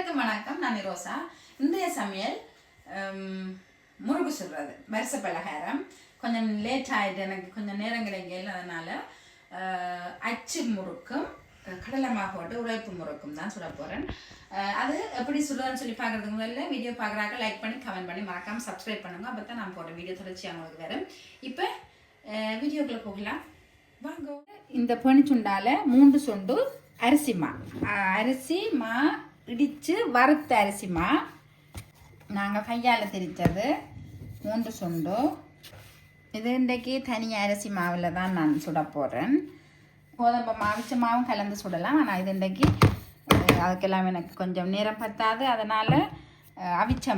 அனைவருக்கும் வணக்கம். நான் ரோசா. இன்றைய சமையல் முறுக்கு சுடுறது, வருஷ பலகாரம். கொஞ்சம் லேட் ஆகிட்டு, எனக்கு கொஞ்சம் நேரம் கிடைக்கல. அதனால் அச்சு முறுக்கும் கடலை மாவு போட்டு உழைப்பு முறுக்கும் தான் சுட போகிறேன். அது எப்படி சுடுறதுன்னு சொல்லி பார்க்குறதுக்கு முதல்ல வீடியோ பார்க்குறாங்க லைக் பண்ணி கமெண்ட் பண்ணி மறக்காமல் சப்ஸ்கிரைப் பண்ணுங்க. அப்போ தான் நான் போடுற வீடியோ தொடர்ச்சி அவங்களுக்கு வரும். இப்போ வீடியோக்குள்ளே போகலாம் வாங்க. இந்த பனிச்சுண்டால் 3 சுண்டு அரிசி மா இடித்து வறுத்த அரிசி மா நாங்கள் கையால் திரித்தது 3 சுண்டு. இது இன்றைக்கு தனி அரிசி மாவில் தான் நான் சுட போகிறேன். கோதம்பை அவிச்ச மாவும் கலந்து சுடலாம். ஆனால் இது இன்றைக்கு அதுக்கெல்லாம் எனக்கு கொஞ்சம் நேரம் பத்தாது. அதனால் அவிச்ச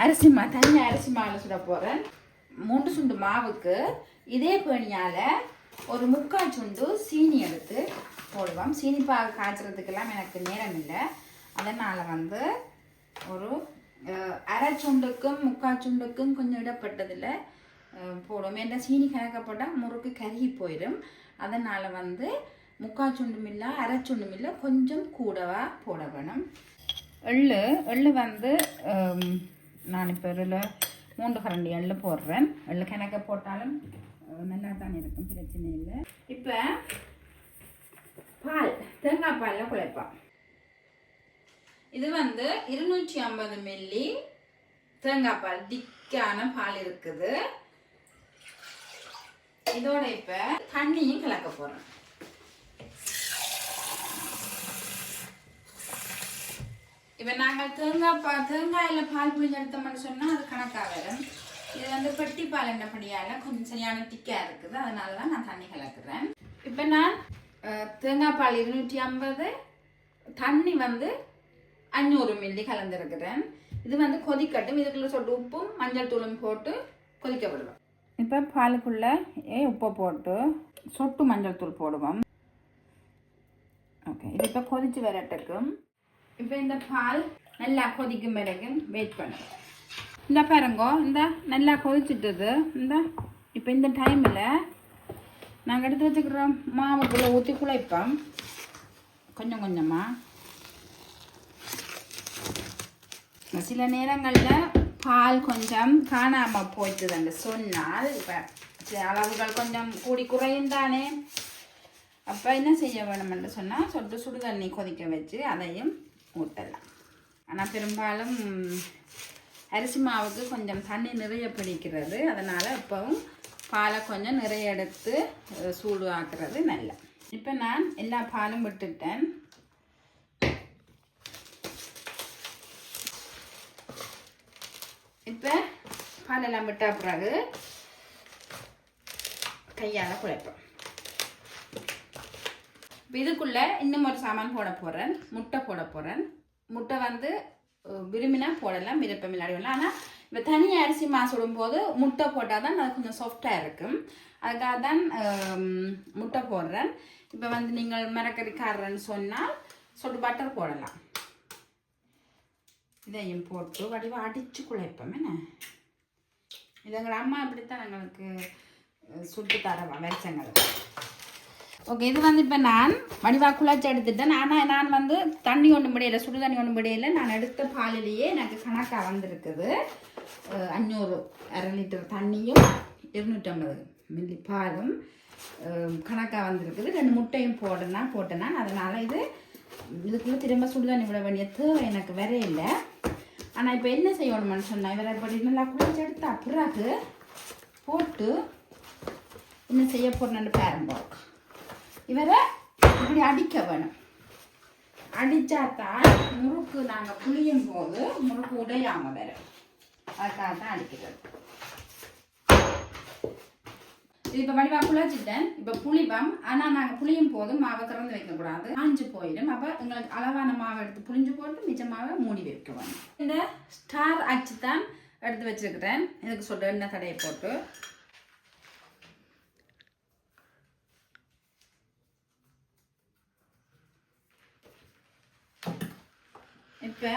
அரிசி மா தனி அரிசி மாவில் சுட போகிறேன். 3 சுண்டு மாவுக்கு இதே பேணியால் ஒரு 3/4 சுண்டு சீனி எடுத்து போடுவோம். சீனி பாகு காய்ச்சறதுக்கெல்லாம் எனக்கு நேரம் இல்லை. அதனால் ஒரு 1/2 சுண்டுக்கும் 3/4 சுண்டுக்கும் கொஞ்சம் இடப்பட்டதில் போடுவோம். ஏன்னா சீனி கணக்கப்பட்டால் முறுக்கு கருகி போயிடும். அதனால் 3/4 சுண்டும் இல்லை 1/2 சுண்டும் இல்லை, கொஞ்சம் கூடவா போட வேணும். எள்ளு நான் இப்போ 3 கரண்டி எள்ளு போடுறேன். எள்ளு கணக்க போட்டாலும் நல்லா தான் இருக்கும், பிரச்சனை இல்லை. இப்போ பால், தேங்காய் பாலில் குழைப்போம். இது 250 மில்லி தேங்காய் பால், திக்கான பால் இருக்குது. இதோட இப்போ தண்ணியும் கலக்க போகிறேன். இப்போ நாங்கள் தேங்காயில் பால் புளிஞ்சு எடுத்தோம்னு சொன்னால் அது கணக்காக வரும். இது பெட்டி பால் என்னப்படியால் கொஞ்சம் சரியான திக்காக இருக்குது. அதனால தான் நான் தண்ணி கலக்குறேன். இப்போ நான் தேங்காய் பால் 250, தண்ணி 500 மில்லி கலந்துருக்கிறேன். இது கொதிக்கட்டும். இதுக்குள்ளே சொட்டு உப்பும் மஞ்சள் தூளும் போட்டு கொதிக்க விடுவேன். இப்போ பாலுக்குள்ளே உப்பை போட்டு சொட்டு மஞ்சள் தூள் போடுவோம். ஓகே, இது இப்போ கொதித்து வரட்டுக்கும். இப்போ இந்த பால் நல்லா கொதிக்கும் வரைக்கும் வெயிட் பண்ணுவோம். இந்த பாருங்கோ, இந்த நல்லா கொதிச்சுட்டுது. இப்போ இந்த டைமில் நாங்கள் எடுத்து வச்சுக்கிறோம் மாவுக்குள்ளே ஊற்றி குழைப்போம் கொஞ்சம் கொஞ்சமாக. சில நேரங்களில் பால் கொஞ்சம் காணாமல் போயிட்டுதுன்னு சொன்னால் இப்போ சில அளவுகள் கொஞ்சம் கூடி குறையும் தானே. அப்போ என்ன செய்ய வேணுமென்று சொன்னால் சொட்டு சுடு தண்ணி கொதிக்க வச்சு அதையும் ஊற்றலாம். ஆனால் பெரும்பாலும் அரிசி மாவுக்கு கொஞ்சம் தண்ணி நிறைய பிடிக்கிறது. அதனால் இப்போவும் பாலை கொஞ்சம் நிறைய எடுத்து சூடு ஆக்குறது நல்ல. இப்போ நான் எல்லா பாலும் விட்டுட்டேன். இப்போ பாலெல்லாம் விட்ட பிறகு கையால் குழைப்போம். இப்போ இதுக்குள்ளே இன்னும் ஒரு சாமான் போட போகிறேன். முட்டை போட போகிறேன். முட்டை விரும்பினா போடலாம், விருப்பம் இல்லாடிலாம். ஆனால் இப்போ தனி அரிசி மா சுடும்போது முட்டை போட்டால் தான் அது கொஞ்சம் சாஃப்டாக இருக்கும். அதுக்காக தான் முட்டை போடுறேன். இப்போ நீங்கள் மரக்கறிக்காரன்னு சொன்னால் சொட்டு பட்டர் போடலாம். இதையும் போட்டு வடிவாக அடித்து குழைப்போம். என்ன இது எங்கள் அம்மா அப்படித்தான் எங்களுக்கு சுட்டு தரவா வெச்சங்களுக்கு. ஓகே, இது இப்போ நான் வடிவாக குழச்சி எடுத்துட்டேன். ஆனால் நான் தண்ணி ஒன்றும் முடியலை, சுடு தண்ணி ஒன்றும் முடியலை. நான் எடுத்த பாலிலேயே எனக்கு கணக்காக வந்திருக்குது. 500 1/2 லிட்டர் தண்ணியும் 250 மில்லி பாலும் கணக்காக வந்திருக்குது. 2 முட்டையும் போட்டேன்னா அதனால் இதுக்குள்ளே திரும்ப சுடு தண்ணி விட வேண்டிய தேவை எனக்கு வேற இல்லை. ஆனால் இப்போ என்ன செய்யணும்னு சொன்னால் இவரை இப்படி நல்லா குழச்சி எடுத்தா பிறகு போட்டு என்ன செய்ய போகிறேன்னு பாருங்க. இவரை இப்படி அடிக்க வேணும். அடித்தாத்தான் முறுக்கு நாங்கள் புளியும் போது முறுக்கு உடையாமல் வரும். அதுக்காக தான் அடிக்கிறது. இது இப்போ வடிவாக குழச்சிட்டேன். இப்போ புளிப்பம். ஆனால் நாங்கள் புளியும் போது மாவை திறந்து வைக்கக்கூடாது, காஞ்சு போயிடும். அப்போ எங்களுக்கு அளவான மாவை எடுத்து புளிஞ்சு போட்டு மிச்ச மாவை மூடி வைக்குவேன். இந்த ஸ்டார் அச்சு தான் எடுத்து வச்சுருக்கிறேன். இதுக்கு சொல்ல எண்ணெய் தடையை போட்டு இப்போ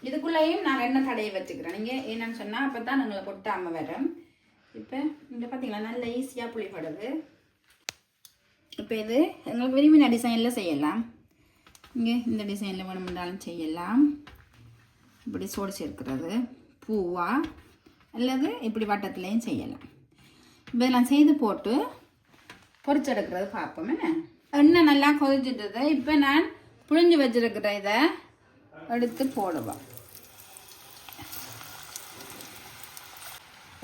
இதுக்குள்ளேயும் நான் எண்ணெய் தடையை வச்சுக்கிறேன். நீங்கள் என்னன்னு சொன்னால் அப்போ தான் எங்களை கொட்டாமல் வரும். இப்போ இங்கே பார்த்தீங்களா நல்ல ஈஸியாக புளிப்படுது. இப்போ இது எங்களுக்கு விரும்பின டிசைனில் செய்யலாம். இங்கே இந்த டிசைனில் வேணுமென்றாலும் செய்யலாம். இப்படி சோடிச்சு இருக்கிறது பூவா அல்லது இப்படி வட்டத்துலேயும் செய்யலாம். இப்போ இதெல்லாம் செய்து போட்டு பொரிச்செடுக்கிறது பார்ப்போம். எண்ணெய் நல்லா கொதிச்சிட்டது. இப்போ நான் புழிஞ்சு வச்சிருக்கிற இதை எடுத்து போடுவோம்.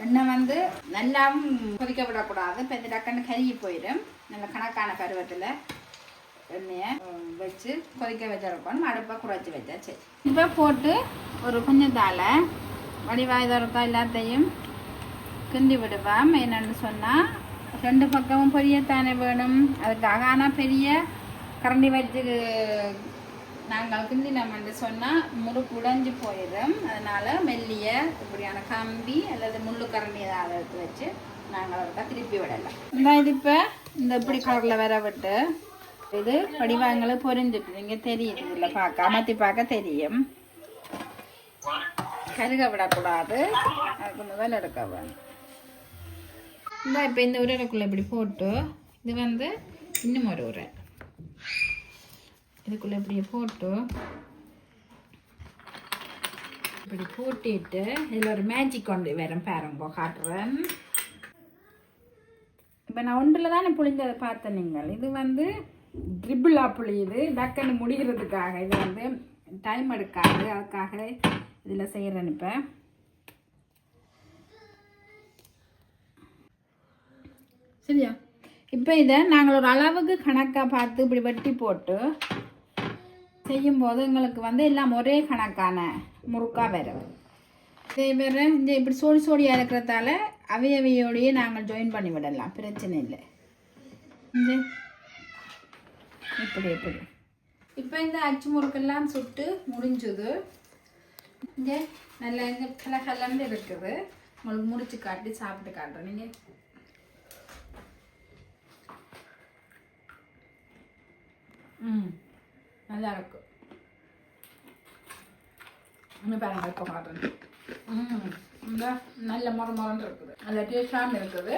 எண்ணெய் வந்து நல்லாவும் கொதிக்க விடக்கூடாது, இப்போ இந்த டக்குன்னு கருகி போயிடும். நல்ல கணக்கான பருவத்தில் எண்ணெயை வச்சு கொதிக்க வச்சிருக்கணும். அடுப்பை குறைச்சி வச்சா சரி. இப்போ போட்டு ஒரு கொஞ்சத்தால் வடிவாயுதா எல்லாத்தையும் கிண்டி விடுவோம். என்னென்னு சொன்னால் 2 பக்கமும் பொரியத்தானே வேணும். அதுக்காக ஆனால் பெரிய கரண்டி வச்சு நாங்கள் கிண்டினோம்னு சொன்னால் முறுக்கு உடைஞ்சி போயிடும். அதனால் மெல்லிய இப்படியான கம்பி அல்லது முள்ளு கரண்டி ஏதாவது எடுத்து வச்சு நாங்கள் அதை திருப்பி விடலாம். இது இப்போ இந்த இப்படி கலரில் வர விட்டு இது வடிவாங்களை பொரிஞ்சிட்டு நீங்கள் தெரியுது, இதில் பார்க்க அமர்த்தி பார்க்க தெரியும். கருக விடக்கூடாது, அதுக்கு முதல் எடுக்க வேணும். இந்த இப்போ இந்த உரைக்குள்ளே இப்படி போட்டு இது வந்து இன்னும் ஒரு உரை இதுக்குள்ளே இப்படி போட்டு இப்படி போட்டிட்டு இதில் ஒரு மேஜிக் கொண்டு வரேன் பாருங்க, காட்டுறேன். இப்போ நான் ஒன்றில் தானே புளிஞ்சதை பார்த்தேன். நீங்கள் இது வந்து ட்ரிபிளாக புளியுது, டக்குன்னு முடிகிறதுக்காக. இது வந்து டைம் எடுக்காது, அதுக்காக இதில் செய்கிறேன். இப்போ சரியா? இப்போ இதை நாங்கள் ஒரு அளவுக்கு கணக்காக பார்த்து இப்படி வெட்டி போட்டு செய்யும்போது எங்களுக்கு வந்து எல்லாம் ஒரே கணக்கான முறுக்காக வரும். இதே வேறு இந்த இப்படி சோடி சோடியாக இருக்கிறதால அவையோடையே நாங்கள் ஜாயின் பண்ணி விடலாம், பிரச்சனை இல்லை. இந்த இப்படி எப்படி இப்போ இந்த அச்சு முறுக்கெல்லாம் சுட்டு முடிஞ்சது. இங்கே நல்லா இந்த கலகலன்னு இருக்குது. உங்களுக்கு முடிச்சு காட்டி சாப்பிட்டு காட்டுறேன். நீங்கள் நல்லா இருக்கும். இன்னும் பாருங்க இப்போ காட்டுறேன். இந்த நல்ல மொரன்னு இருக்குது, நல்ல டேஸ்டாகவும் இருக்குது.